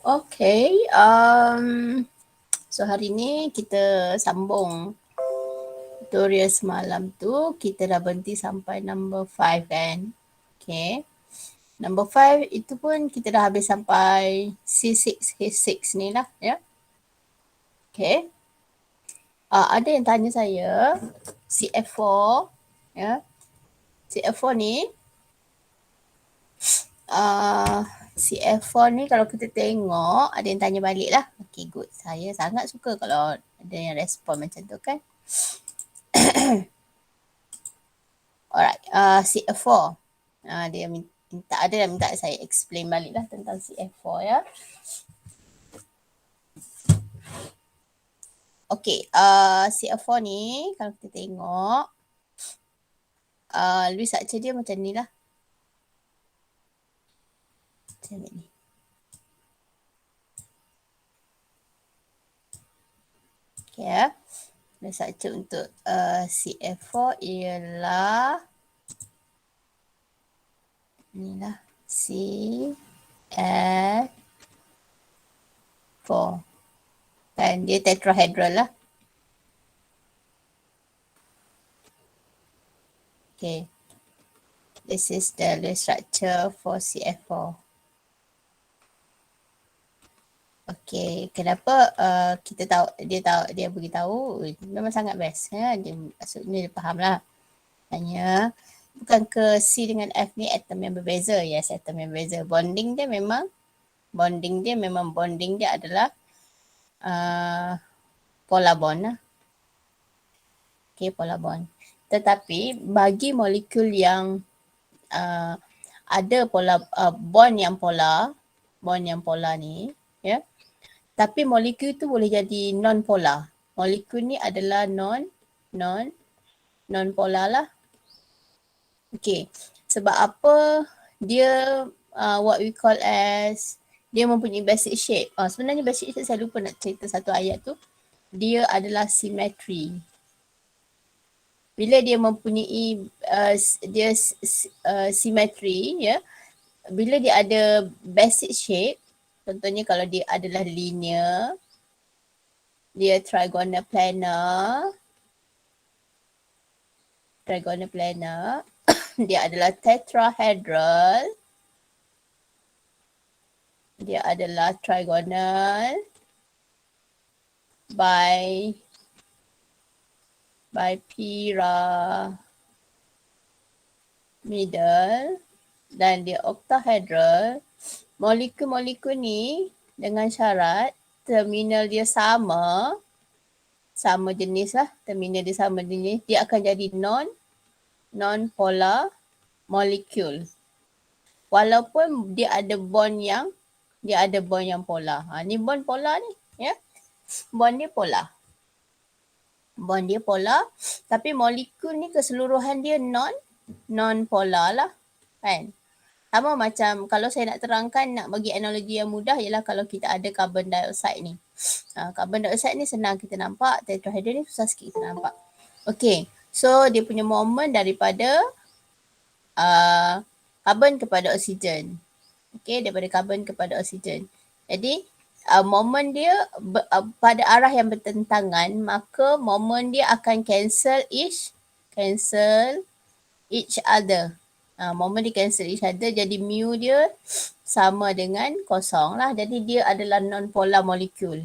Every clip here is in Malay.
Okay, so hari ni kita sambung tutorial semalam tu. Kita dah berhenti sampai number 5 kan. Okay, number 5 itu pun kita dah habis sampai C6 ni lah ya. Okay, ada yang tanya saya CF4 ya. CF4 ni CF4 ni kalau kita tengok, ada yang tanya balik lah. Okay, good. Saya sangat suka kalau ada yang respon macam tu kan. Alright, CF4. Dia minta saya explain balik lah tentang CF4 ya. Okay, CF4 ni kalau kita tengok, Louis structure dia macam ni lah. Macam ni. Okay ya. Louis structure untuk CF4 ialah inilah CF4. Dan dia tetrahedral lah. Okay. This is the Lewis structure for CF4. Okay, kenapa kita tahu dia beritahu memang sangat best ya. Dia maksudnya dia faham lah. Hanya bukan ke C dengan F ni atom yang berbeza. Yes, atom yang berbeza. Bonding dia memang bonding dia adalah polar bond lah. Okay, polar bond. Tetapi bagi molekul yang ada polar bond yang polar ni ya. Tapi molekul tu boleh jadi non polar. Molekul ni adalah non polar lah. Okay. Sebab apa dia what we call as dia mempunyai basic shape. Sebenarnya basic shape saya lupa nak cerita satu ayat tu. Dia adalah symmetry. Bila dia mempunyai symmetry ya. Bila dia ada basic shape, contohnya kalau dia adalah linear, dia trigonal planar, dia adalah tetrahedral, dia adalah trigonal, pyramidal, dan dia octahedral. Molekul-molekul ni dengan syarat terminal dia sama jenis lah, terminal dia sama jenis, dia akan jadi non-polar molekul. Walaupun dia ada bond yang polar. Ni bond polar ni ya. Bond dia polar tapi molekul ni keseluruhan dia non-polar lah kan. Sama macam kalau saya nak terangkan, nak bagi analogi yang mudah ialah kalau kita ada carbon dioxide ni. Carbon dioxide ni senang kita nampak, tetrahedral ni susah sikit kita nampak. Okay, so dia punya moment daripada karbon kepada oksigen. Okay, daripada karbon kepada oksigen. Jadi moment dia pada arah yang bertentangan, maka moment dia akan cancel each other. Moment dia cancel each other, jadi mu dia sama dengan kosong lah. Jadi dia adalah non-polar molekul.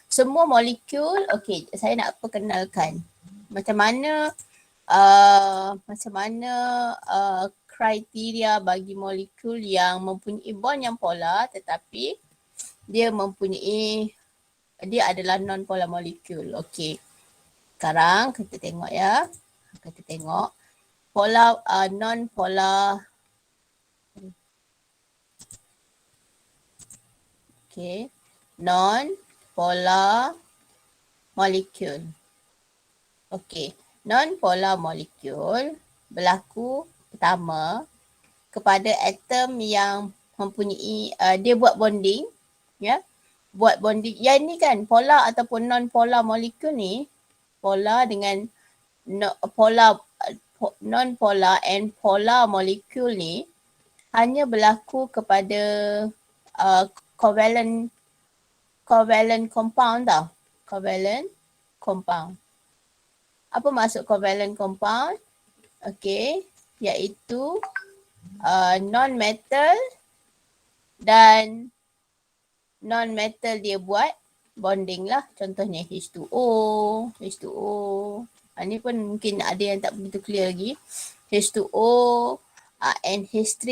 Semua molekul, okay, saya nak perkenalkan macam mana kriteria bagi molekul yang mempunyai bond yang polar tetapi dia adalah non-polar molekul. Okay, sekarang kita tengok ya. Kita tengok polar, non-polar. Okay, non-polar molekul. Okay, non-polar molekul berlaku pertama kepada atom yang mempunyai dia buat bonding ya. Buat bonding. Yang ni kan polar ataupun non-polar molekul ni, polar dengan non-polar and polar molekul ni hanya berlaku kepada covalent compound tau. Covalent compound. Apa maksud covalent compound? Okey, iaitu non-metal dan non-metal dia buat bonding lah. Contohnya H2O, H2O. Ni pun mungkin ada yang tak begitu clear lagi. H2O, NH3,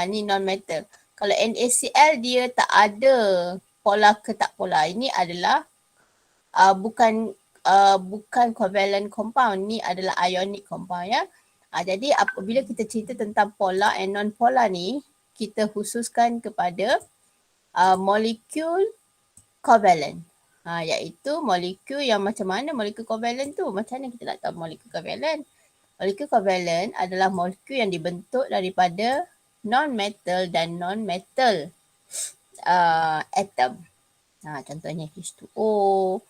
ni non-metal. Kalau NaCl dia tak ada polar ke tak polar. Ini adalah bukan covalent compound, ni adalah ionic compound ya. Jadi apabila kita cerita tentang polar and non-polar ni, kita khususkan kepada molekul covalent. Iaitu molekul yang macam mana molekul covalent tu? Macam mana kita nak tahu molekul covalent? Molekul covalent adalah molekul yang dibentuk daripada non-metal dan non-metal atom. Contohnya H2O,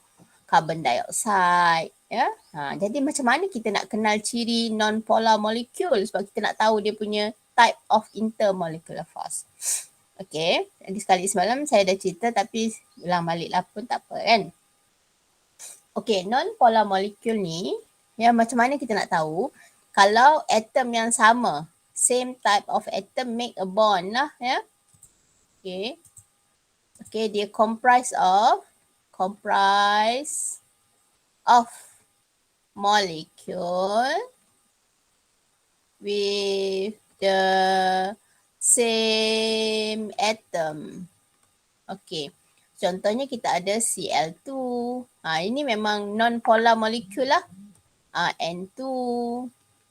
carbon dioxide. Ya? Jadi macam mana kita nak kenal ciri non-polar molekul? Sebab kita nak tahu dia punya type of intermolecular force. Okay, jadi sekali semalam saya dah cerita tapi ulang balik lah pun tak apa kan. Okay, non-polar molekul ni, ya macam mana kita nak tahu? Kalau atom yang sama, same type of atom make a bond lah ya. Okay, dia comprise of molecule with the same atom. Okay, contohnya kita ada Cl2. Ini memang non-polar molekul lah. N2,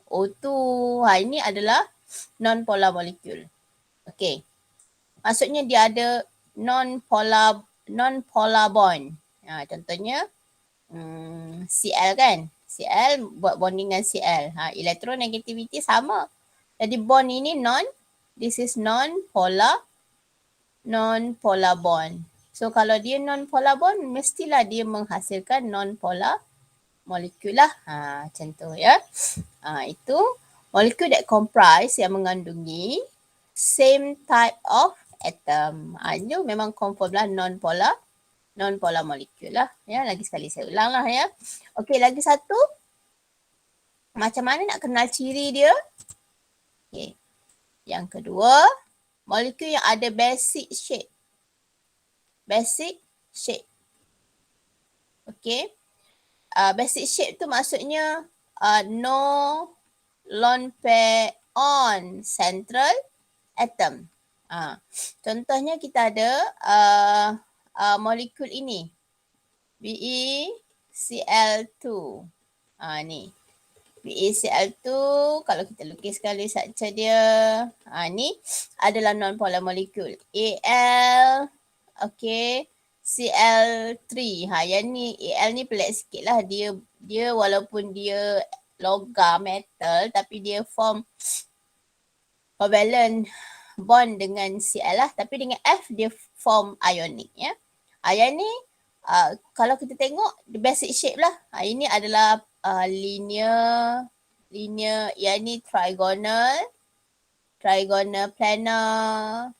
O2. Ini adalah non-polar molekul. Okay, maksudnya dia ada non-polar bond. Contohnya Cl kan. Cl buat bonding dengan Cl. Electronegativity sama. Jadi bond ini this is non-polar bond. So kalau dia non-polar bond, mestilah dia menghasilkan non-polar molekul lah. Macam tu ya. Itu molekul that comprise yang mengandungi same type of atom. Itu memang confirm lah non-polar molekul lah. Ya, lagi sekali saya ulang lah ya. Okey, lagi satu. Macam mana nak kenal ciri dia? Okey. Yang kedua, molekul yang ada basic shape. Basic shape. Okey. Basic shape tu maksudnya no lone pair on central atom. Contohnya kita ada molekul ini. BeCl2. Ni. BeCl2, kalau kita lukis sekali structure dia. Ni adalah non-polar molekul. Al, okay. Cl3. Yang ni, Al ni pelik sikit lah. Dia walaupun dia logam metal, tapi dia form covalent bond dengan Cl lah. Tapi dengan F, dia form ionic ya. Yang ni, kalau kita tengok, the basic shape lah. Ini adalah linear, yang ni trigonal planar.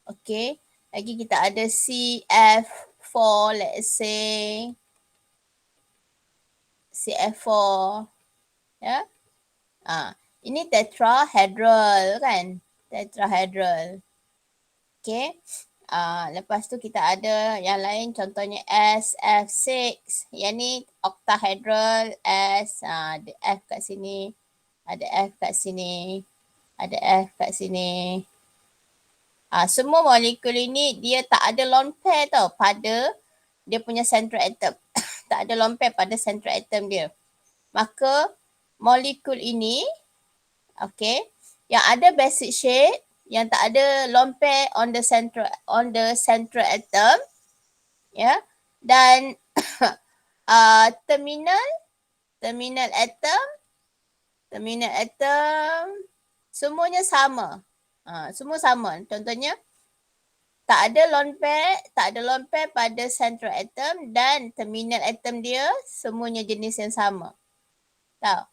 Okay. Lagi kita ada CF4, let's say. CF4. Ya. Ini tetrahedral kan. Tetrahedral. Okay. Lepas tu kita ada yang lain, contohnya SF6. Yang ni octahedral S. Ada F kat sini. Ada F kat sini. Ada F kat sini. Semua molekul ini dia tak ada lone pair tau pada dia punya central atom. Tak ada lone pair pada central atom dia. Maka molekul ini, okay, yang ada basic shape, yang tak ada lone pair on the central atom, ya, dan terminal atom semuanya sama. Semua sama. Contohnya tak ada lone pair pada central atom dan terminal atom dia semuanya jenis yang sama. Tahu?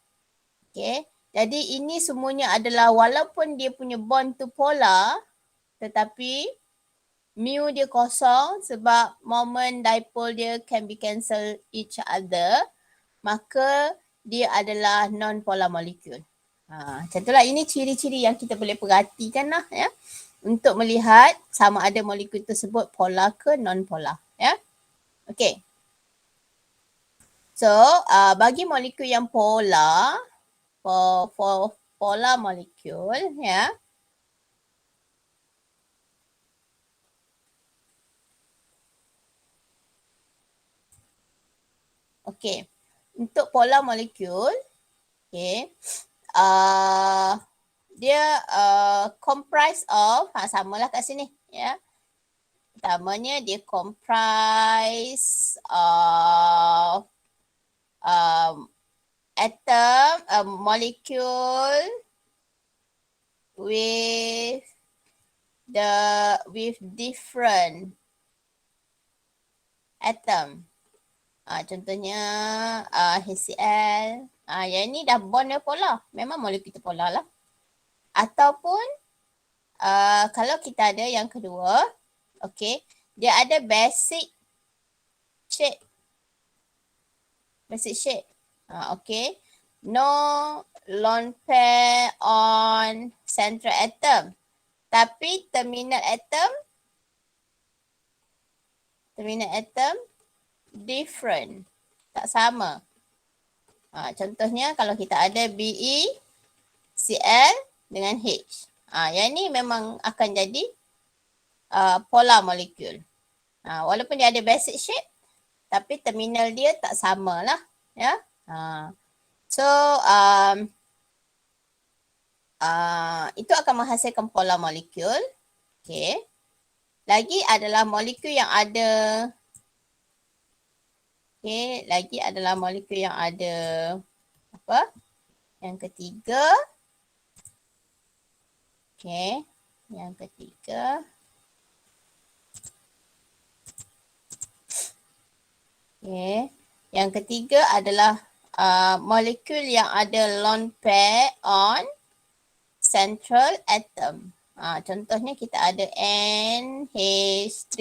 Okay. Jadi ini semuanya adalah walaupun dia punya bond tu polar, tetapi mu dia kosong sebab moment dipole dia can be cancel each other, maka dia adalah non-polar molecule. Macam itulah, ini ciri-ciri yang kita boleh perhatikan lah ya, untuk melihat sama ada molekul tersebut polar ke non-polar ya. Okay. So bagi molekul yang polar, polar molecule ya, okay, untuk polar molecule, okay, dia comprise of, samalah kat sini ya. Pertamanya dia comprise of atom, molecule with different atom. Contohnya HCl. Yang ni dah bond dia polar. Memang molekul kita polar lah. Ataupun kalau kita ada yang kedua, okay, dia ada basic shape. Basic shape. Okay. No lone pair on central atom. Tapi terminal atom different. Tak sama. Contohnya kalau kita ada BeCl dengan H. Yang ni memang akan jadi polar molecule. Walaupun dia ada basic shape, tapi terminal dia tak sama lah. Ya. So, itu akan menghasilkan polar molecule. Okay. Lagi adalah molekul yang ada, okay, lagi adalah molekul yang ada apa? Yang ketiga. Okay, yang ketiga. Okay, yang ketiga adalah molekul yang ada lone pair on central atom. Contohnya kita ada NH3.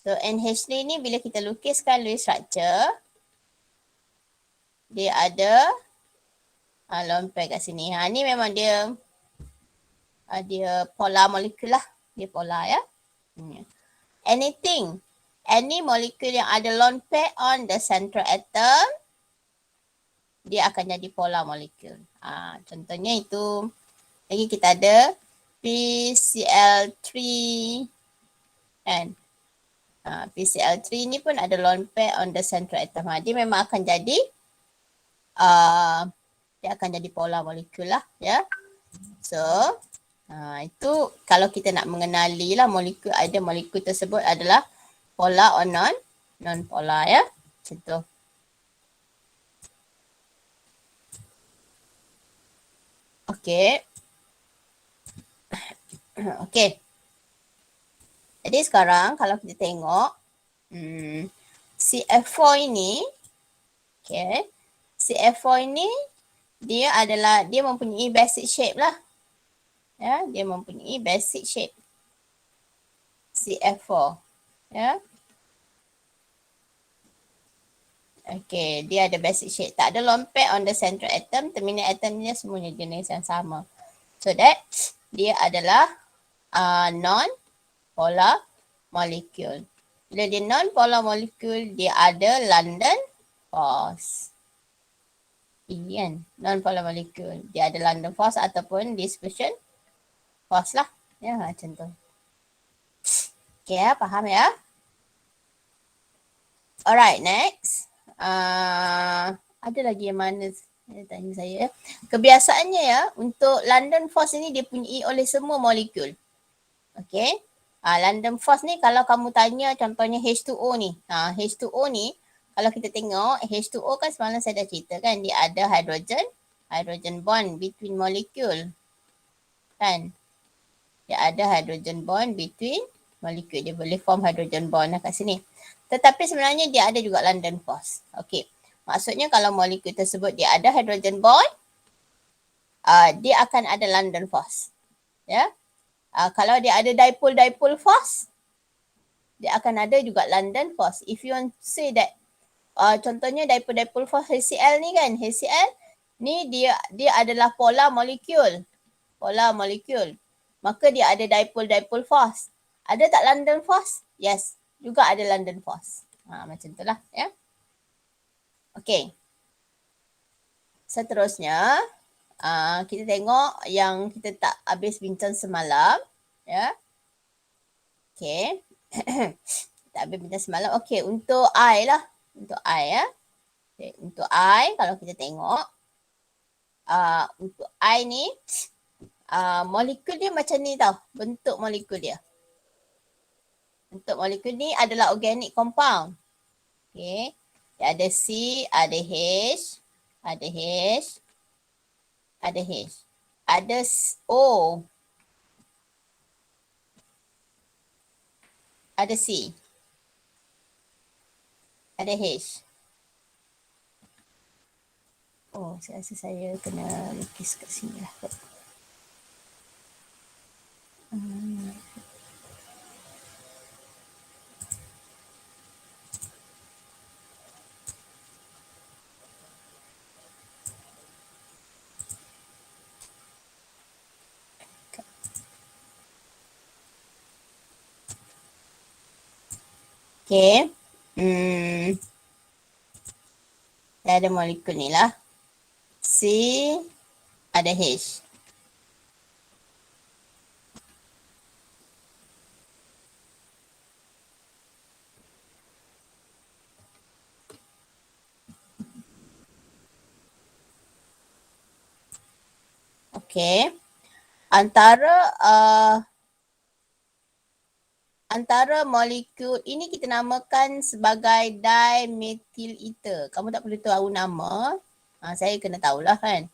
So NH3 ni bila kita lukiskan Lewis structure, dia ada lone pair kat sini. Ni memang dia polar molecule lah. Dia polar ya. Any molecule yang ada lone pair on the central atom, dia akan jadi polar molecule. Contohnya itu, lagi kita ada PCl3 kan. PCl3 ni pun ada lone pair on the central atom. Dia memang akan jadi polar molecule lah ya. So itu kalau kita nak mengenali lah molekul, ada molekul tersebut adalah polar or non-polar ya. Macam tu. Okay. Okay. Jadi sekarang kalau kita tengok CF4 ini, okay, CF4 ini dia mempunyai basic shape lah. Ya, dia mempunyai basic shape. CF4. Ya. Okay, dia ada basic shape. Tak ada lone pair on the central atom. Terminal atomnya semuanya jenis yang sama. So that dia adalah non-polar molecule. Bila dia non-polar molecule, dia ada London force. Kan? Non-polar molecule. Dia ada London force ataupun dispersion force lah. Ya, macam tu. Okay, faham ya? Alright, next. Ada lagi yang mana tanya saya. Kebiasaannya ya, untuk London force ini dipunyai oleh semua molekul. Okay. London force ni kalau kamu tanya contohnya H2O ni. H2O ni kalau kita tengok H2O kan semalam saya dah cerita kan, dia ada hydrogen bond between molecule. Kan? Dia ada hydrogen bond between molecule. Dia boleh form hydrogen bond kat sini. Tetapi sebenarnya dia ada juga London force. Okay. Maksudnya kalau molekul tersebut dia ada hydrogen bond, dia akan ada London force. Ya. Kalau dia ada dipole force, dia akan ada juga London force. If you want to say that, contohnya dipole force HCl ni kan, HCl ni dia adalah polar molecule. Maka dia ada dipole force. Ada tak London force? Yes, juga ada London force. Macam itulah ya. Okey. Seterusnya, kita tengok yang kita tak habis bincang semalam ya. Okey. Tak habis bincang semalam. Okey, untuk I lah. Untuk I ya. Okay. Untuk I, kalau kita tengok, untuk I ni, molekul dia macam ni tau. Bentuk molekul dia. Bentuk molekul ni adalah organic compound. Okay. Dia ada C, ada H, ada H, ada H. Ada O, ada C, ada H. Oh, saya rasa saya kena lukis kat sini lah. Okay. Saya ada molekul ni lah. C, ada H. Okay. Antara molekul ini kita namakan sebagai dimethyl ether. Kamu tak perlu tahu nama. Saya kena tahulah kan.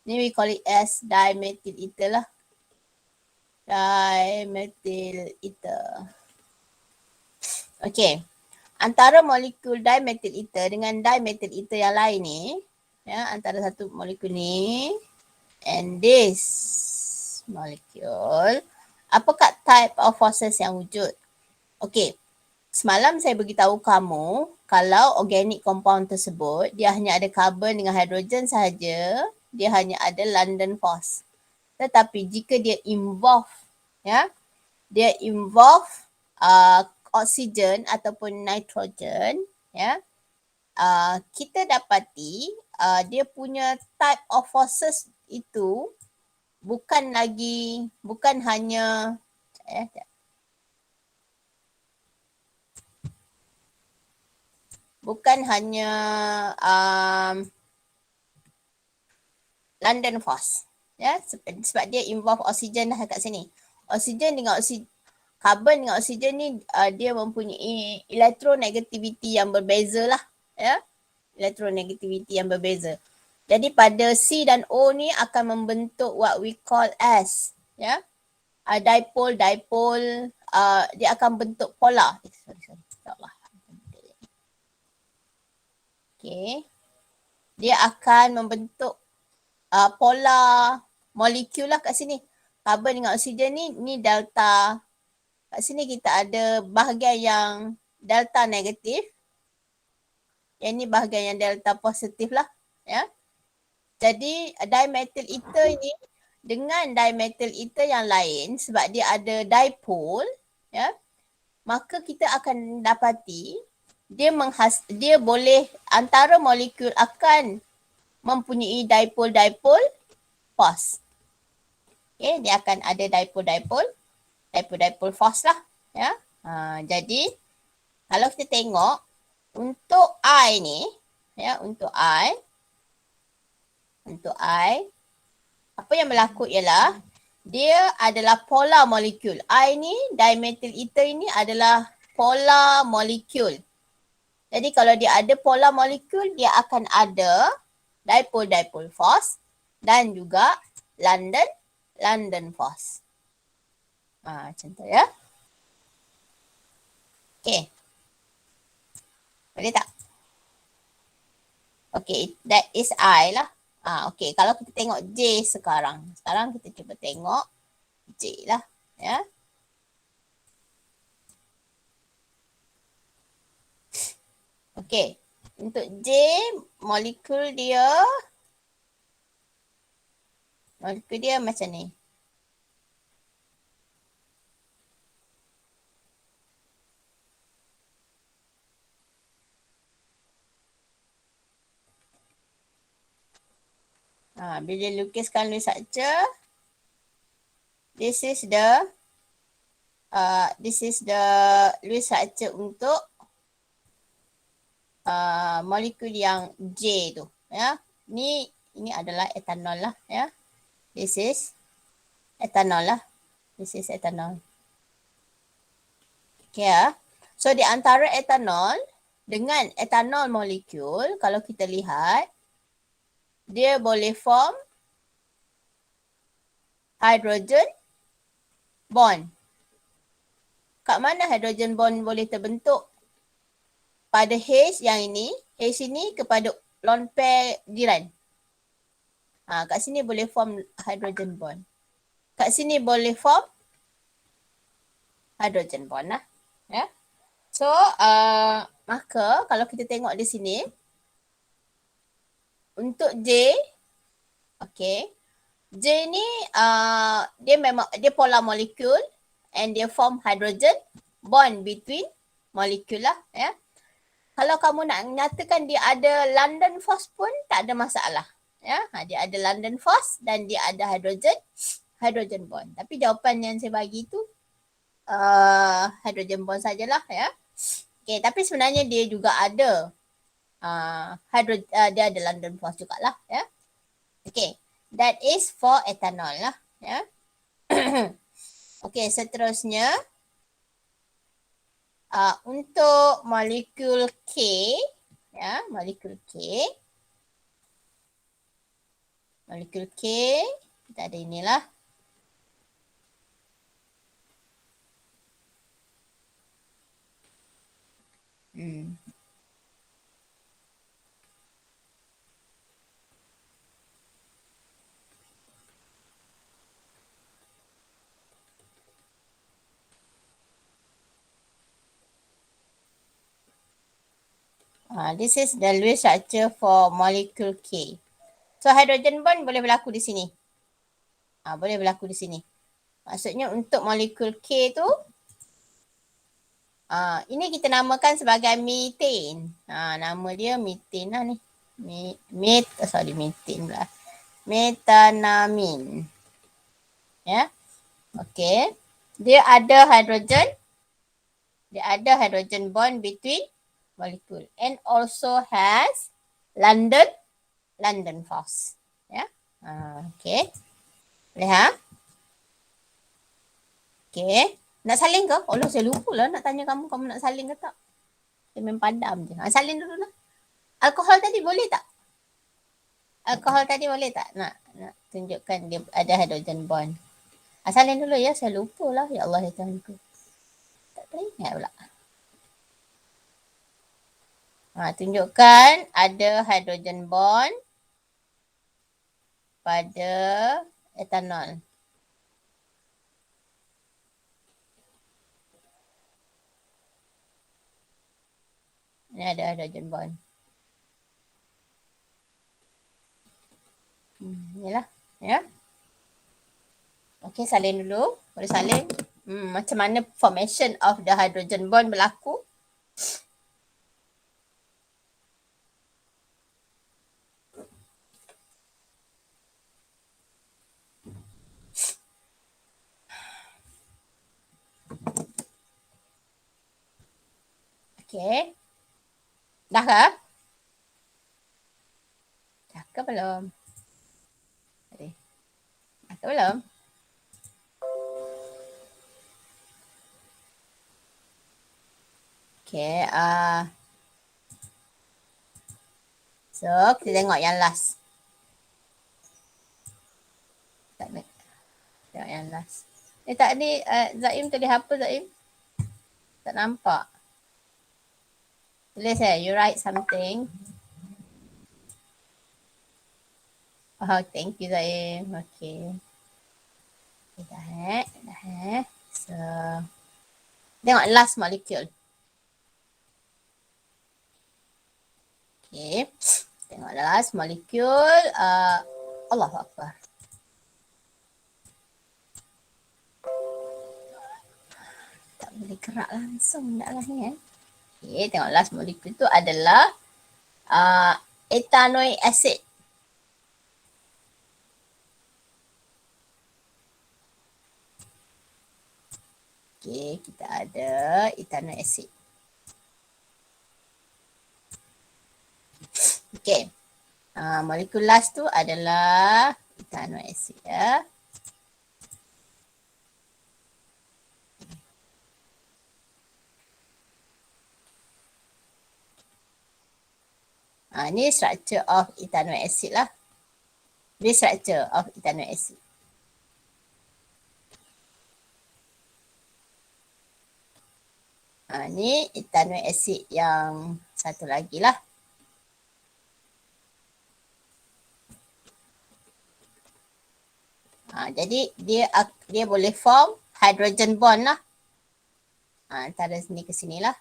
Ni we call it as dimethyl ether lah. Dimethyl ether. Okay. Antara molekul dimethyl ether dengan dimethyl ether yang lain ni, ya, antara satu molekul ni and this molecule, apakah type of forces yang wujud? Okey, semalam saya beritahu kamu kalau organic compound tersebut dia hanya ada carbon dengan hidrogen sahaja, dia hanya ada London force. Tetapi jika dia involve, ya, dia involve oksigen ataupun nitrogen, ya, kita dapati dia punya type of forces itu bukan hanya London force, ya, sebab dia involve oksigen dah kat sini. Oksigen dengan carbon dengan oksigen ni dia mempunyai electronegativity yang berbeza lah, ya, electronegativity yang berbeza. Jadi pada C dan O ni akan membentuk what we call as, ya, dipole, dia akan bentuk polar. Okay. Dia akan membentuk polar molekul lah kat sini. Carbon dengan oksigen ni delta. Kat sini kita ada bahagian yang delta negatif. Yang ni bahagian yang delta positif lah, ya. Jadi dimethyl ether ni dengan dimethyl ether yang lain, sebab dia ada dipole, ya, maka kita akan dapati dia boleh, antara molekul akan mempunyai dipole force. Okay, dia akan ada dipole force lah, ya. Jadi kalau kita tengok untuk I ni, ya, untuk I apa yang berlaku ialah dia adalah polar molekul. I ni, dimethyl ether ini adalah polar molekul. Jadi kalau dia ada polar molekul, dia akan ada dipole force dan juga London force. Macam tu ya. Okay. Boleh tak? Okay, that is I lah. Okay, kalau kita tengok J sekarang. Sekarang kita cuba tengok J lah. Ya. Okey. Untuk J, molekul dia macam ni. Bila lukiskan structure, this is the Lewis structure untuk molekul yang J tu, ya. Ini adalah etanol lah, ya. This is etanol lah. This is etanol. Okay, ya. So di antara etanol dengan etanol molekul, kalau kita lihat, dia boleh form hydrogen bond. Kat mana hydrogen bond boleh terbentuk? Pada H yang ini, H ini kepada lone pair jiran. Kat sini boleh form hydrogen bond. Kat sini boleh form hydrogen bond lah. Ya. So, maka kalau kita tengok di sini, untuk J, okay, J ni dia polar molecule and dia form hydrogen bond between molecule lah, ya. Kalau kamu nak nyatakan dia ada London force pun tak ada masalah, ya. Dia ada London force dan dia ada hydrogen bond. Tapi jawapan yang saya bagi tu hydrogen bond sajalah, ya. Okay, tapi sebenarnya dia juga ada dia ada London force jugalah, ya. Okay, that is for ethanol lah, ya. Okay, seterusnya untuk molekul K, ya, molekul K, kita ada inilah. This is the Lewis structure for molecule K. So hydrogen bond boleh berlaku di sini. Boleh berlaku di sini. Maksudnya untuk molekul K tu, ini kita namakan sebagai methane. Nama dia methane lah ni. Methane pula. Methanamine. Ya. Okay. Dia ada hydrogen bond between molecule and also has London force. Ya. Okay. Boleh Okay. Nak salin ke? Allah, saya lupa lah nak tanya kamu nak salin ke tak? Saya main padam je. Salin dulu lah. Alkohol tadi boleh tak? Nak tunjukkan dia ada hydrogen bond. Salin dulu ya, saya lupa lah. Ya Allah, ya Tuhanku. Tak teringat pula. Tunjukkan ada hydrogen bond pada etanol. Ini ada hydrogen bond. Inilah, ya. Okey, salin dulu. Boleh salin. Macam mana formation of the hydrogen bond berlaku? Okey. Dah ke? Dah ke belum? Dah ke belum? Okay, so kita tengok yang last. Tengok yang last. Tak ni, Zaim tulis apa Zaim? Tak nampak. Tulis you write something. Oh, thank you Zaim. Okay. Dah. So, tengok last molecule. Okay. Tengok last molecule. Allahu Akbar. Tak boleh gerak langsung nak lah ni Okay, tengok last molecule tu adalah ethanoic acid. Okay, kita ada ethanoic acid. Okay. Molekul last tu adalah ethanoic acid ya. Ni structure of ethanoic acid lah. Ni structure of ethanoic acid. Ni ethanoic acid yang satu lagi lah. Jadi dia boleh form hydrogen bond lah. Antara sini ke sini lah.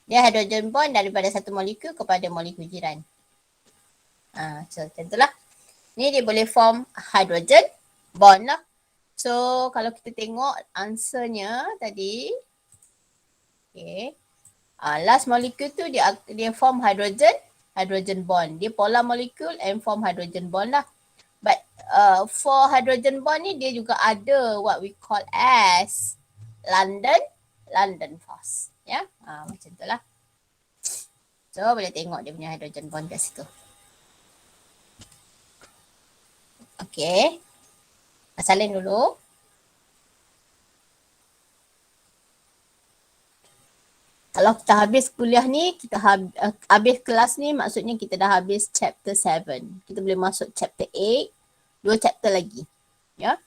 Dia hydrogen bond daripada satu molekul kepada molekul jiran. So macam tu lah. Ni dia boleh form hydrogen bond lah. So kalau kita tengok answernya tadi. Okay. Last molecule tu dia form hydrogen bond. Dia polar molecule and form hydrogen bond lah. But for hydrogen bond ni dia juga ada what we call as London force. Ya, macam tu lah. So boleh tengok dia punya hydrogen bond kat situ. Okay. Salin dulu. Kalau kita habis kuliah ni, kita habis kelas ni, maksudnya kita dah habis chapter 7. Kita boleh masuk chapter 8. 2 chapter lagi. Ya.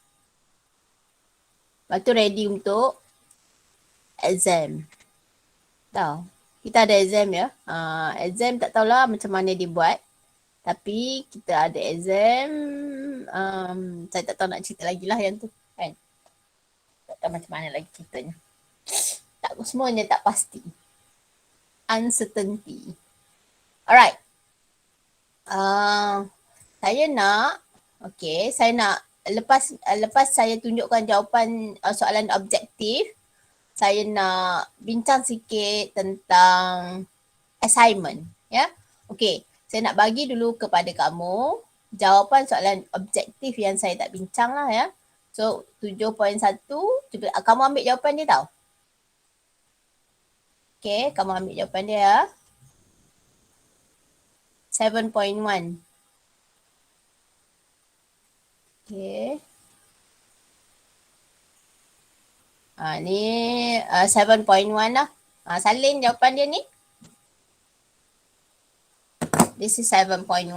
Lepas tu ready untuk exam. Tahu. Kita ada exam ya. Exam tak tahulah macam mana dibuat. Tapi kita ada exam. Saya tak tahu nak cerita lagi lah yang tu. Kan? Tak tahu macam mana lagi ceritanya. Tak, semuanya tak pasti. Uncertainty. Alright. Saya nak lepas saya tunjukkan jawapan soalan objektif, saya nak bincang sikit tentang assignment, ya. Okey, saya nak bagi dulu kepada kamu jawapan soalan objektif yang saya tak bincang lah ya. So 7.1, kamu ambil jawapan dia tau. Okay, kamu ambil jawapan dia ya. 7.1. Okay. Ni 7.1 lah. Salin jawapan dia ni. This is 7.1.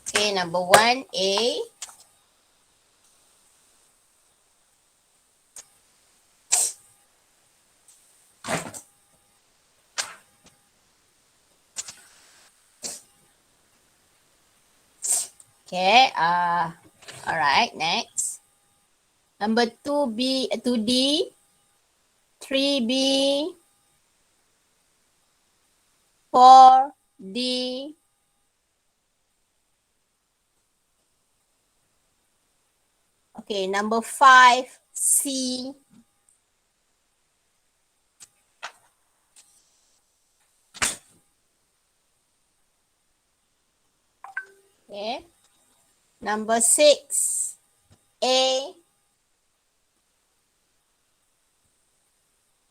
Okay, number 1, A. Okay, alright, next. Number 2B, 2D, 3B, 4D, okay, number 5C, okay, number 6, A,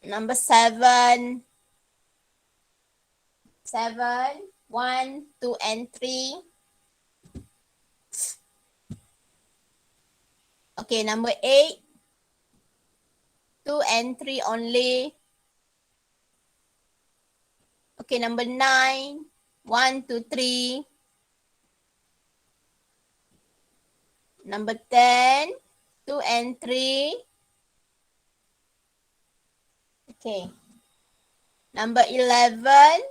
number 7, 1, 2, and 3. Okay, number 8, 2 and 3 only. Okay, number 9, 1, 2, 3. Number 10, 2 and 3. Okay. Number 11,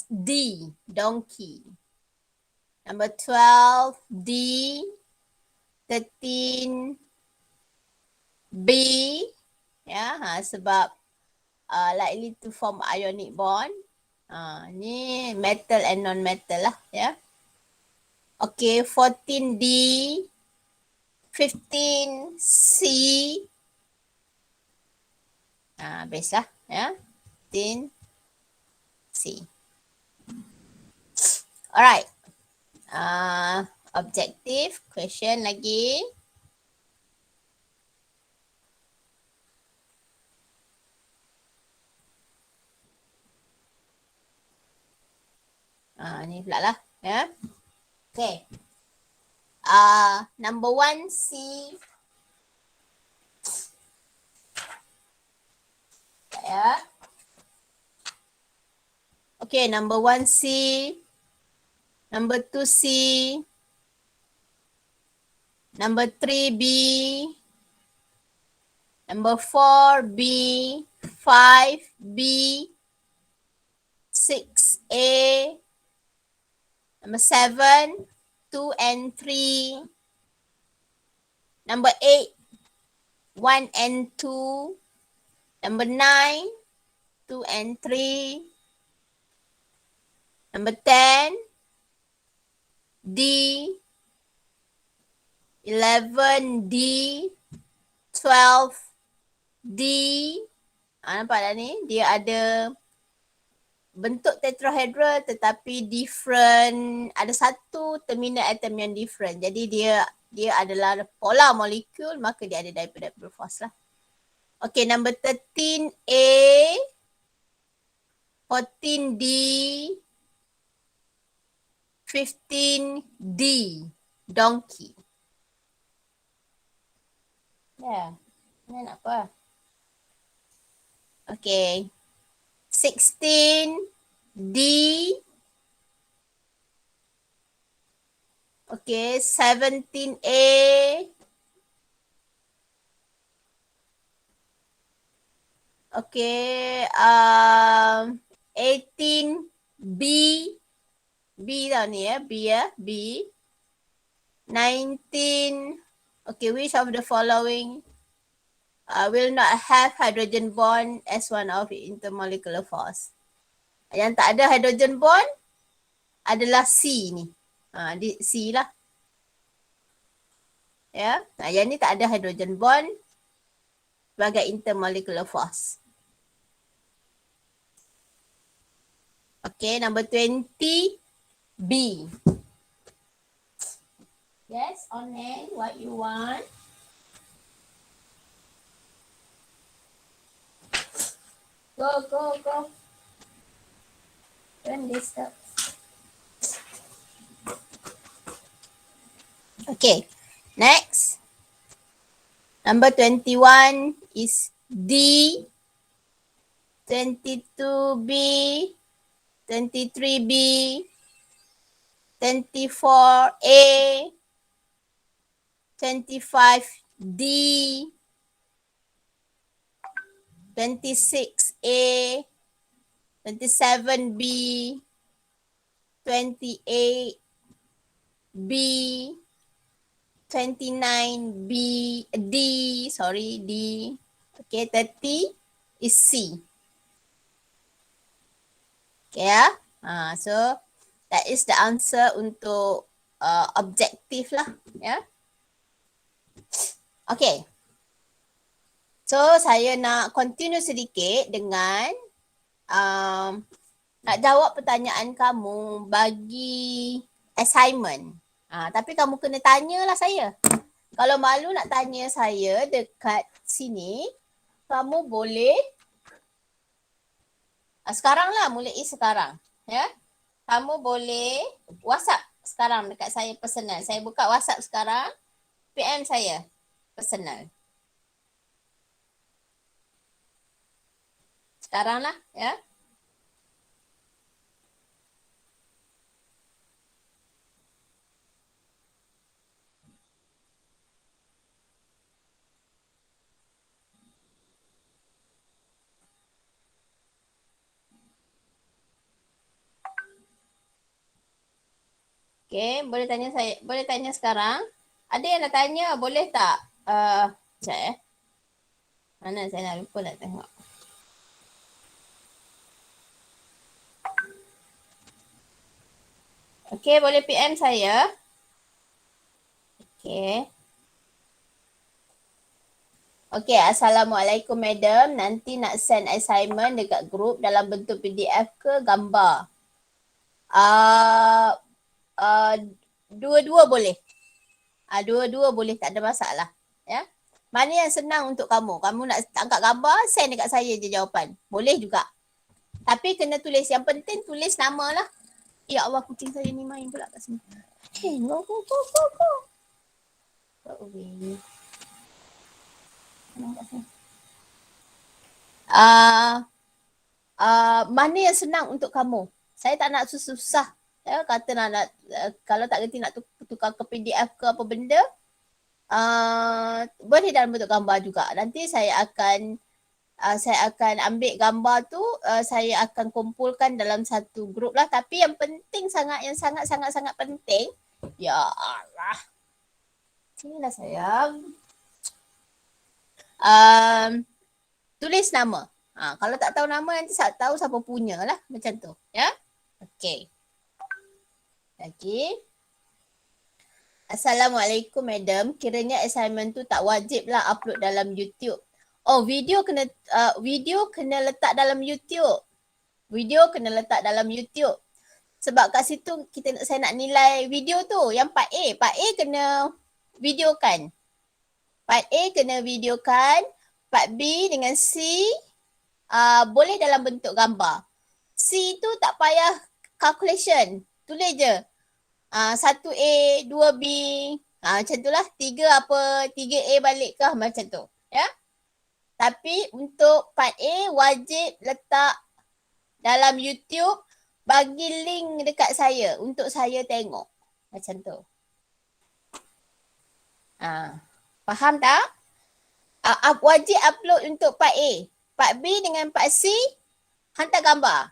D, donkey. Number 12, D. 13, B. Ya, sebab likely to form ionic bond. Ni metal and non-metal lah, ya. Okay, 14D, 15C. Best lah, ya. 15C. Alright. Objective question lagi. Ni pula lah, ya. Okay. Number 1C. Ya. Okay, number 1C. Number 2C. Number 3B. Number 4B. 5B. 6A. Number 7. 2 and 3. Number 8. 1 and 2. Number 9. 2 and 3. Number 10. D. 11D. 12D. Nampak tak ni? Dia ada bentuk tetrahedral tetapi different. Ada satu terminal atom yang different. Jadi dia adalah polar molecule, maka dia ada dipole force lah. Okay, number 13A. 14D. 15D. Donkey. Ya, ni nak apa? Okay. 16D. Okay, 17A. Okay, 18B. B tau ni ya, B ya, B. 19. Okay, which of the following will not have hydrogen bond as one of intermolecular force? Yang tak ada hydrogen bond adalah C ni. C lah. Ya, yang ni tak ada hydrogen bond sebagai intermolecular force. Okay, number 20, B. Yes, Onen, what you want? Go. Don't disturb. Okay, next. Number 21 is D. 22B. 23B. 24A. 25D. 26A. 27B. 28B. 29B. D. Okay, 30 is C. Okay ya. So that is the answer untuk objektif lah. Ya. Okay. So saya nak continue sedikit dengan nak jawab pertanyaan kamu bagi assignment. Tapi kamu kena tanyalah saya. Kalau malu nak tanya saya dekat sini, kamu boleh sekarang lah, mulai sekarang. Ya. Kamu boleh WhatsApp sekarang dekat saya personal. Saya buka WhatsApp sekarang, PM saya personal. Sekarang lah, ya. Okay, boleh tanya saya, boleh tanya sekarang. Ada yang nak tanya, boleh tak? Sekejap Mana saya nak lupa nak tengok. Okay, boleh PM saya. Okay. Okay, Assalamualaikum Madam. Nanti nak send assignment dekat group dalam bentuk PDF ke gambar? Dua-dua boleh. Dua-dua boleh, tak ada masalah. Ya. Mana yang senang untuk kamu? Kamu nak angkat gambar, send dekat saya je jawapan. Boleh juga. Tapi kena tulis. Yang penting tulis nama lah. Ya Allah, kucing saya ni main pula kat sini. Go. Go away. Mana yang senang untuk kamu? Saya tak nak susah-susah. Ya, kata nak kalau tak kerti nak tukar ke PDF ke apa benda, boleh dalam bentuk gambar juga. Nanti saya akan ambil gambar tu, saya akan kumpulkan dalam satu grup lah. Tapi yang penting yang sangat penting, ya Allah. Sinilah sayang. Tulis nama. Kalau tak tahu nama nanti tahu siapa punya lah. Macam tu. Ya. Okay. Lagi. Assalamualaikum Madam. Kiranya assignment tu tak wajib lah upload dalam YouTube. Oh, video kena letak dalam YouTube. Video kena letak dalam YouTube. Sebab kat situ saya nak nilai video tu. Yang part A. Part A kena videokan. Part A kena videokan. Part B dengan C boleh dalam bentuk gambar. C tu tak payah calculation. Tulis je. 1A, 2B. Macam tu lah. 3A balik ke macam tu. Ya. Tapi untuk part A wajib letak dalam YouTube, bagi link dekat saya untuk saya tengok. Macam tu. Faham tak? Wajib upload untuk part A. Part B dengan part C, hantar gambar.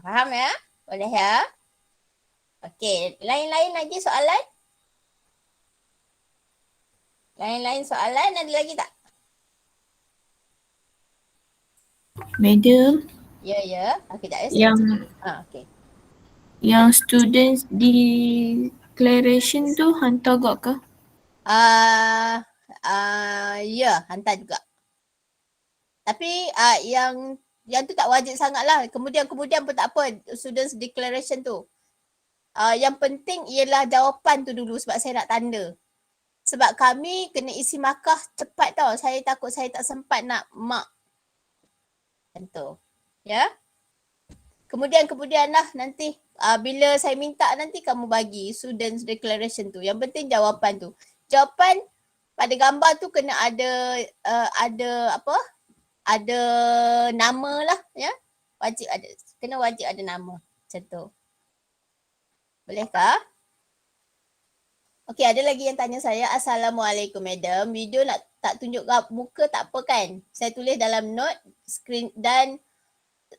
Faham ya? Boleh ya? Okey, lain-lain lagi soalan? Lain-lain soalan ada lagi tak? Madam. Ya. Kejap ya. Okay. Yang students declaration tu hantar juga ke? Ya, hantar juga. Tapi yang tu tak wajib sangat lah. Kemudian pun tak apa, students declaration tu. Yang penting ialah jawapan tu dulu sebab saya nak tanda. Sebab kami kena isi markah cepat tau. Saya takut saya tak sempat nak mark. Macam tu. Ya. Kemudian lah nanti bila saya minta nanti kamu bagi students declaration tu. Yang penting jawapan tu. Jawapan pada gambar tu kena ada ada nama lah ya. Wajib ada nama. Macam tu. Bolehkah? Okey, ada lagi yang tanya saya. Assalamualaikum Madam. Video nak tak tunjuk muka tak apa kan? Saya tulis dalam note screen dan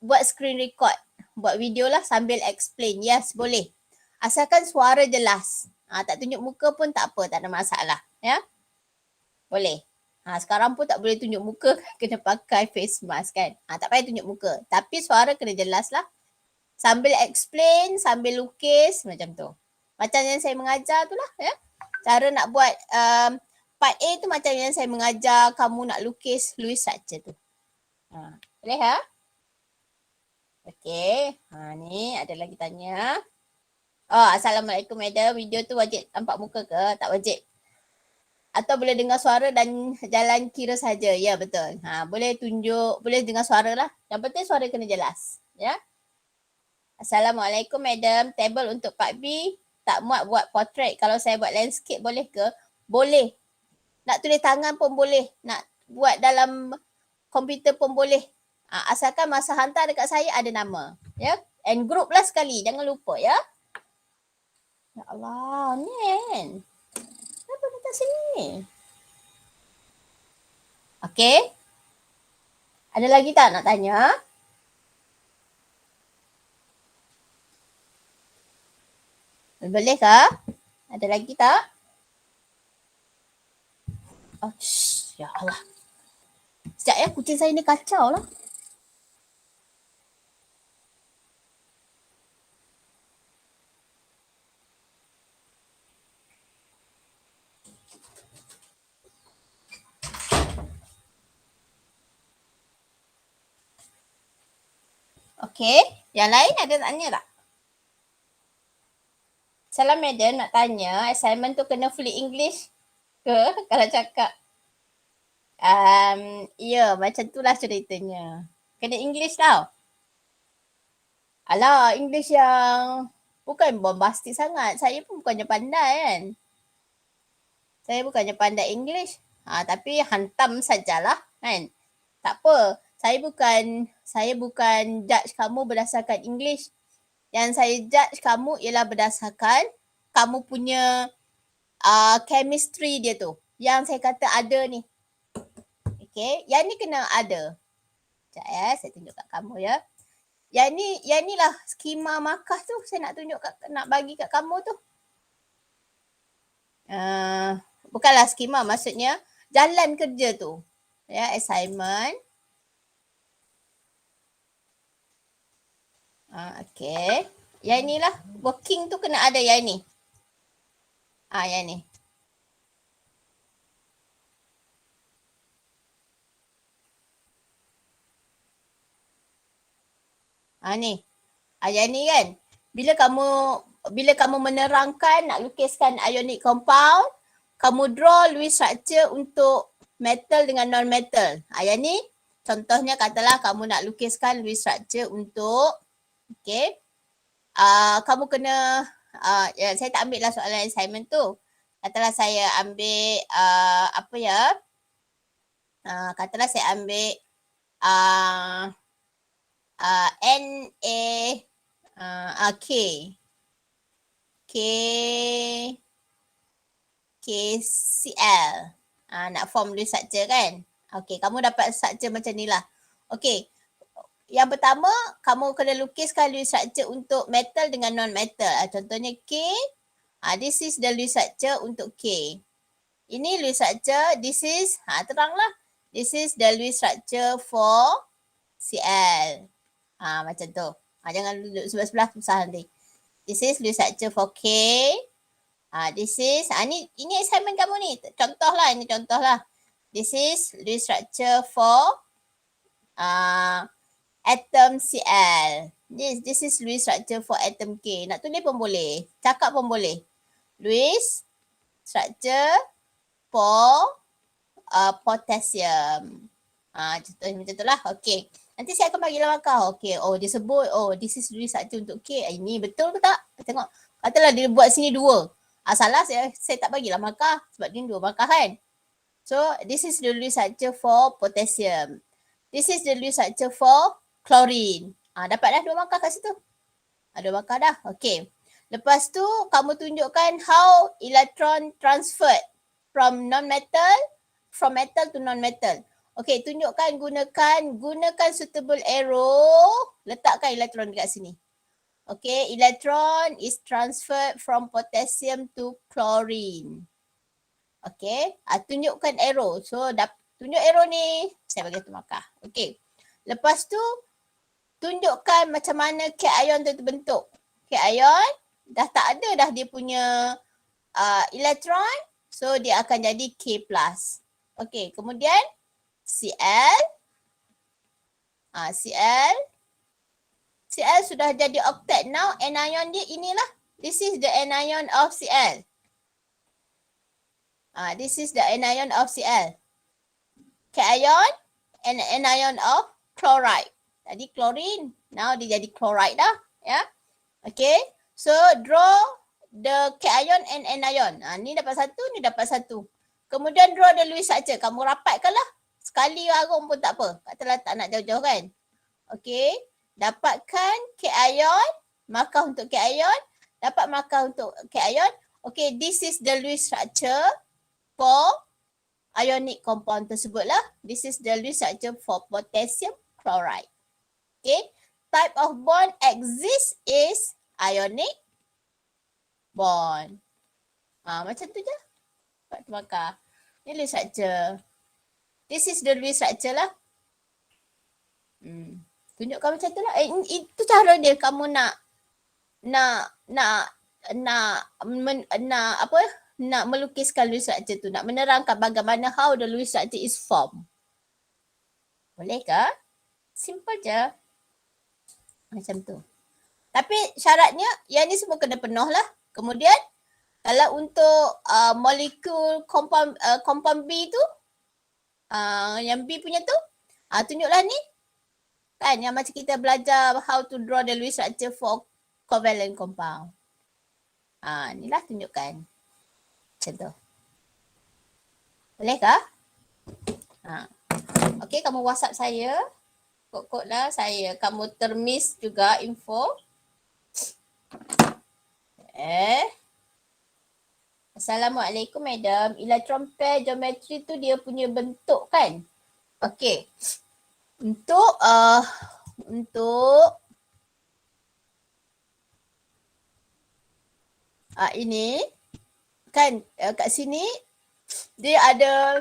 buat screen record. Buat video lah sambil explain. Yes, boleh. Asalkan suara jelas. Tak tunjuk muka pun tak apa, tak ada masalah. Ya? Boleh. Sekarang pun tak boleh tunjuk muka, kena pakai face mask kan. Tak payah tunjuk muka. Tapi suara kena jelas lah. Sambil explain, sambil lukis, macam tu. Macam yang saya mengajar tu lah. Ya? Cara nak buat part A tu macam yang saya mengajar kamu nak lukis Louis structure tu. Boleh ha? Okey. Ni ada lagi tanya. Assalamualaikum Madam. Video tu wajib nampak muka ke? Tak wajib. Atau boleh dengar suara dan jalan kira saja. Ya, betul. Boleh tunjuk, boleh dengar suara lah. Yang penting suara kena jelas. Ya. Assalamualaikum Madam. Table untuk part B tak muat buat portrait. Kalau saya buat landscape boleh ke? Boleh. Nak tulis tangan pun boleh. Nak buat dalam komputer pun boleh. Asalkan masa hantar dekat saya ada nama. Ya. And group lah sekali. Jangan lupa ya. Ya Allah. Nen. Kenapa datang sini? Okey. Ada lagi tak nak tanya? Boleh ke? Ada lagi tak? Oh, ya Allah. Sekejap ya, kucing saya ni kacau lah. Okey, yang lain ada tanya tak? Salam madam, nak tanya assignment tu kena fully English ke kalau cakap? Ya, macam tu lah ceritanya. Kena English tau. Alah, English yang bukan bombastik sangat. Saya pun bukannya pandai kan. Saya bukannya pandai English. Tapi hantam sajalah kan. Tak apa. Saya bukan judge kamu berdasarkan English. Yang saya judge kamu ialah berdasarkan kamu punya chemistry dia tu. Yang saya kata ada ni. Okay. Yang ni kena ada. Sekejap ya, saya tunjuk kat kamu ya. Yang ni lah skema markah tu saya nak tunjuk nak bagi kat kamu tu. Bukanlah skema, maksudnya jalan kerja tu. Ya, assignment. Okay. Yang ni lah, working tu kena ada yang ni. Yang ni. Ni. Yang ni kan. Bila kamu menerangkan nak lukiskan ionic compound, kamu draw Lewis structure untuk metal dengan non-metal. Yang ni contohnya katalah kamu nak lukiskan Lewis structure untuk kamu kena saya tak ambil lah soalan assignment tu. Katalah saya ambil katalah saya ambil KCl. Nak form Lewis structure kan. Okay, kamu dapat structure macam ni lah. Okay, yang pertama kamu kena lukiskan Lewis structure untuk metal dengan non-metal. Contohnya K. This is the Lewis structure untuk K. Ini Lewis structure. This is, teranglah. This is the Lewis structure for Cl. Macam tu. Jangan duduk sebelah-sebelah susah nanti. This is Lewis structure for K. This is, ini assignment kamu ni. Contoh lah. This is Lewis structure for atom Cl. This is Lewis structure for atom K. Nak tulis pun boleh. Cakap pun boleh. Lewis structure for potassium. Contoh macam tu lah. Okay. Nanti saya akan bagi markah. Okay. Dia sebut. This is Lewis structure untuk K. Ini betul ke tak? Tengok. Katalah dia buat sini 2. Salah saya tak bagilah markah. Sebab dia 2 markah kan. So, this is the Lewis structure for potassium. This is the Lewis structure for chlorine. Dapat dah 2 markah kat situ. 2 markah dah. Okay. Lepas tu, kamu tunjukkan how electron transferred from metal to non-metal. Okay, tunjukkan gunakan suitable arrow. Letakkan elektron dekat sini. Okay, electron is transferred from potassium to chlorine. Okay, tunjukkan arrow. So, tunjuk arrow ni. Saya bagi tu markah. Okay. Lepas tu, tunjukkan macam mana cation tu terbentuk. Cation dah tak ada dah dia punya elektron. So, dia akan jadi K+. Okay, kemudian Cl. Cl sudah jadi octet. Now, anion dia inilah. This is the anion of Cl. This is the anion of Cl. Cation and anion of chloride. Tadi chlorine. Now dia jadi chloride dah. Ya. Okay. So draw the cation and anion. Ni dapat 1, ni dapat 1. Kemudian draw the Lewis structure. Kamu rapatkan lah. Sekali arung pun tak apa. Katalah tak nak jauh-jauh kan. Okay. Dapatkan cation. Markah untuk cation. Dapat markah untuk cation. Okay. This is the Lewis structure for ionic compound tersebutlah. This is the Lewis structure for potassium chloride. Okay. Type of bond exists is ionic bond. Macam tu je. Faktor markah. Ni Lewis structure. This is the Lewis structure lah. Tunjukkan macam tu lah. Itu cara dia kamu nak melukiskan Lewis structure tu. Nak menerangkan bagaimana how the Lewis structure is formed. Boleh ke? Simple je. Macam tu. Tapi syaratnya yang ni semua kena penuh lah. Kemudian kalau untuk molekul compound B tu, yang B punya tu, tunjuklah ni. Kan yang macam kita belajar how to draw the Lewis structure for covalent compound. Inilah tunjukkan. Macam tu. Boleh ke? Okay, kamu WhatsApp saya. Kod-kod lah saya. Kamu termis juga info. Assalamualaikum madam. Electron pair geometry tu dia punya bentuk kan? Okay. Untuk ini kan kat sini dia ada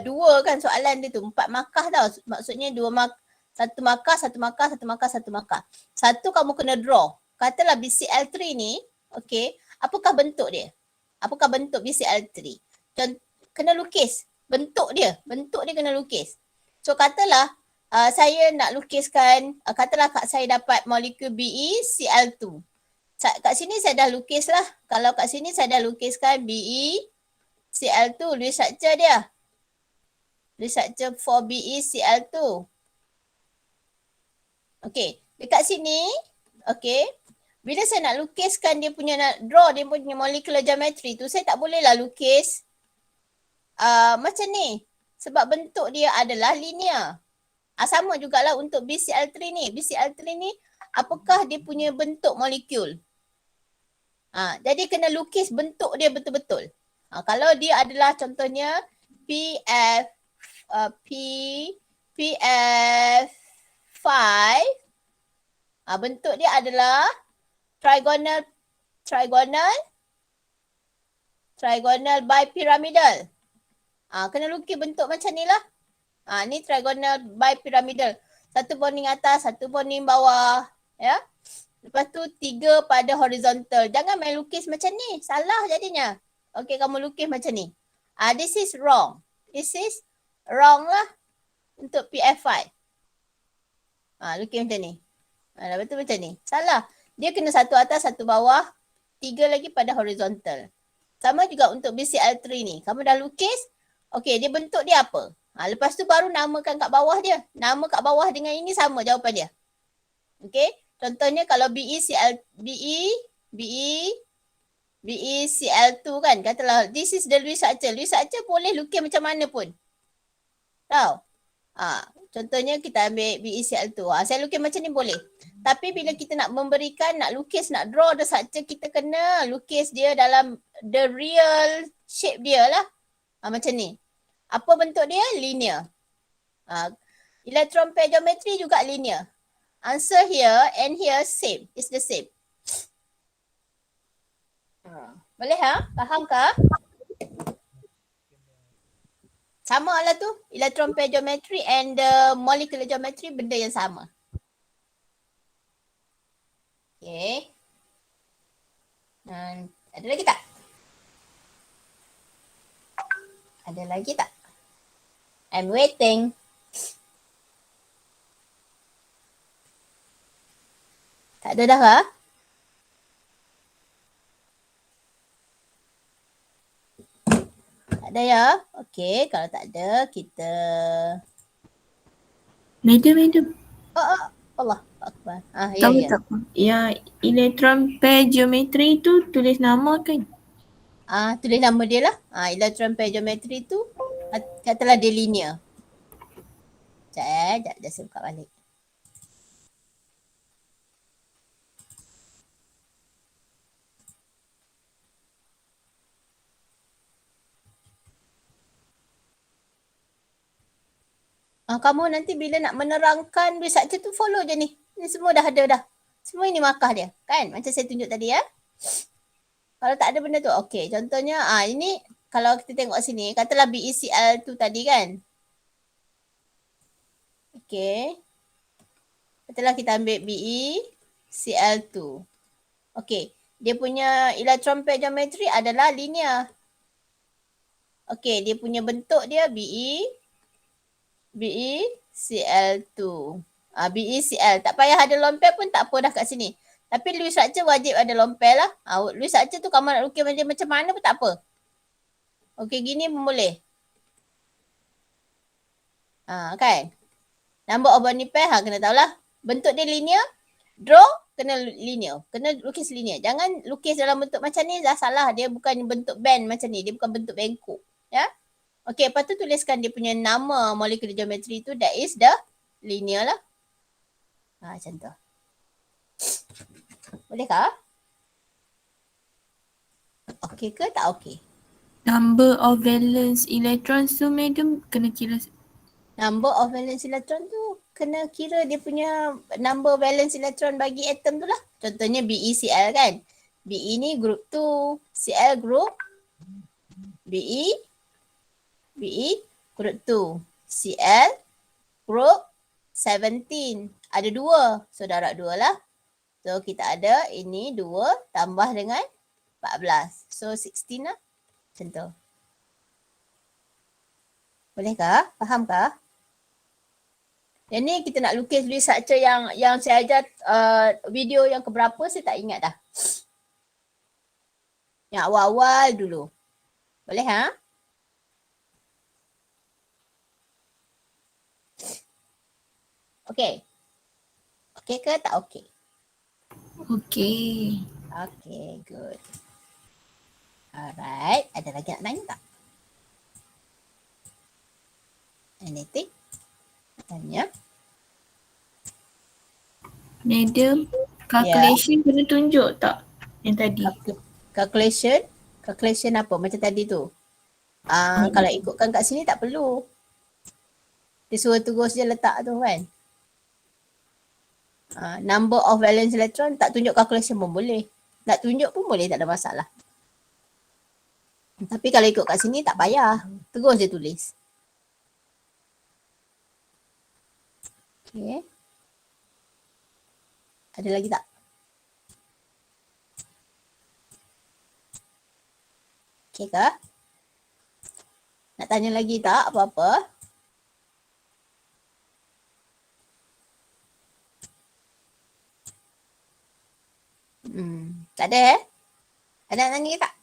dua kan soalan dia tu, 4 markah tau. Maksudnya satu markah. Satu kamu kena draw. Katalah BCl3 ni, okay, apakah bentuk dia? Apakah bentuk BCl3? Kena lukis. Bentuk dia kena lukis. So katalah saya nak lukiskan, katalah saya dapat molekul BeCl2. Kat sini saya dah lukis lah. Kalau kat sini saya dah lukiskan BeCl2, Lewis structure dia. Lewis structure for BeCl2. Okay, dekat sini, okay, bila saya nak lukiskan dia punya, nak draw dia punya molecular geometry tu, saya tak bolehlah lukis macam ni. Sebab bentuk dia adalah linear. Sama jugalah untuk BCl3 ni. BCl3 ni, apakah dia punya bentuk molekul? Jadi kena lukis bentuk dia betul-betul. Kalau dia adalah contohnya PF5, bentuk dia adalah trigonal bipyramidal. Kena lukis bentuk macam ni lah. Ni trigonal bipyramidal. Satu bonding atas, satu bonding bawah. Ya. Lepas tu 3 pada horizontal. Jangan main lukis macam ni. Salah jadinya. Okay, kamu lukis macam ni. This is wrong. This is wrong lah. Untuk PF5. Lukis macam ni. Lepas tu macam ni. Salah. Dia kena satu atas, satu bawah. 3 lagi pada horizontal. Sama juga untuk BCl3 ni. Kamu dah lukis. Okay, dia bentuk dia apa? Lepas tu baru namakan kat bawah dia. Nama kat bawah dengan ini sama jawapan dia. Okay. Contohnya kalau BeCl2 kan. Katalah this is the Lewis structure. Lewis structure boleh lukis macam mana pun. Tahu? Contohnya kita ambil BeCl2. Saya lukis macam ni boleh. Tapi bila kita nak memberikan, nak lukis, nak draw the structure, kita kena lukis dia dalam the real shape dia lah. Macam ni. Apa bentuk dia? Linear. Electron pair geometry juga linear. Answer here and here same. It's the same. Boleh Faham ke? Sama lah tu. Electron pair geometry and the molecular geometry benda yang sama. Okay. Ada lagi tak? Ada lagi tak? I'm waiting. Tak ada dah kah? Tak ada ya? Okey, kalau tak ada kita... Madam. Allah Akbar. Tahu Ya. tak apa? Yang electron pair geometry tu tulis nama kan? Tulis nama dia lah. Electron pair geometry tu katalah dia linear. Sekejap saya buka balik. Kamu nanti bila nak menerangkan research tu follow je ni. Ni semua dah ada dah. Semua ini markah dia. Kan? Macam saya tunjuk tadi ya. Kalau tak ada benda tu. Okey. Contohnya ini kalau kita tengok sini. Katalah BECL tu tadi kan. Okey. Katalah kita ambil BECL2. Okey. Dia punya electron pair geometry adalah linear. Okey. Dia punya bentuk dia BECL2. BECL. Tak payah ada lone pair pun tak apa dah kat sini. Tapi Lewis structure wajib ada lone pair lah. Lewis structure tu kamu nak lukis macam mana pun tak apa. Okey, gini pun boleh. Kan? Number of bonding pair, kena tahulah. Bentuk dia linear. Draw, kena linear. Kena lukis linear. Jangan lukis dalam bentuk macam ni, dah salah. Dia bukan bentuk band macam ni. Dia bukan bentuk bengkok. Ya? Okey, lepas tu tuliskan dia punya nama molecular geometry tu. That is the linear lah. Macam tu. Bolehkah? Okey ke tak okey? Number of valence electrons tu madam kena kira. Number of valence electron tu kena kira dia punya number valence electron bagi atom tu lah. Contohnya BeCl kan. Be ni group 2, Cl group Be group 2, Cl group 17. Ada 2. So darab 2 lah. So kita ada ini 2 tambah dengan 14. So 16 lah. Macam tu. Bolehkah? Fahamkah? Yang ni kita nak lukis Lewis structure yang saya ajar video yang keberapa saya tak ingat dah. Yang awal-awal dulu. Boleh Okey. Okey ke tak okey? Okey. Okay, good. Alright, ada lagi nak tanya tak? Anything? Tanya. Madam, calculation kena tunjuk tak yang tadi? Calculation apa? Macam tadi tu. Kalau ikutkan kat sini tak perlu. Dia suruh terus je letak tu kan. Number of valence electron tak tunjuk calculation pun boleh. Nak tunjuk pun boleh, tak ada masalah. Tapi kalau ikut kat sini tak payah. Terus je tulis. Okay. Ada lagi tak? Okay ke? Nak tanya lagi tak apa-apa? Tak ada Ada nak tanya tak?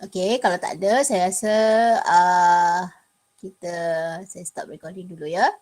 Okay, kalau tak ada saya rasa saya stop recording dulu ya.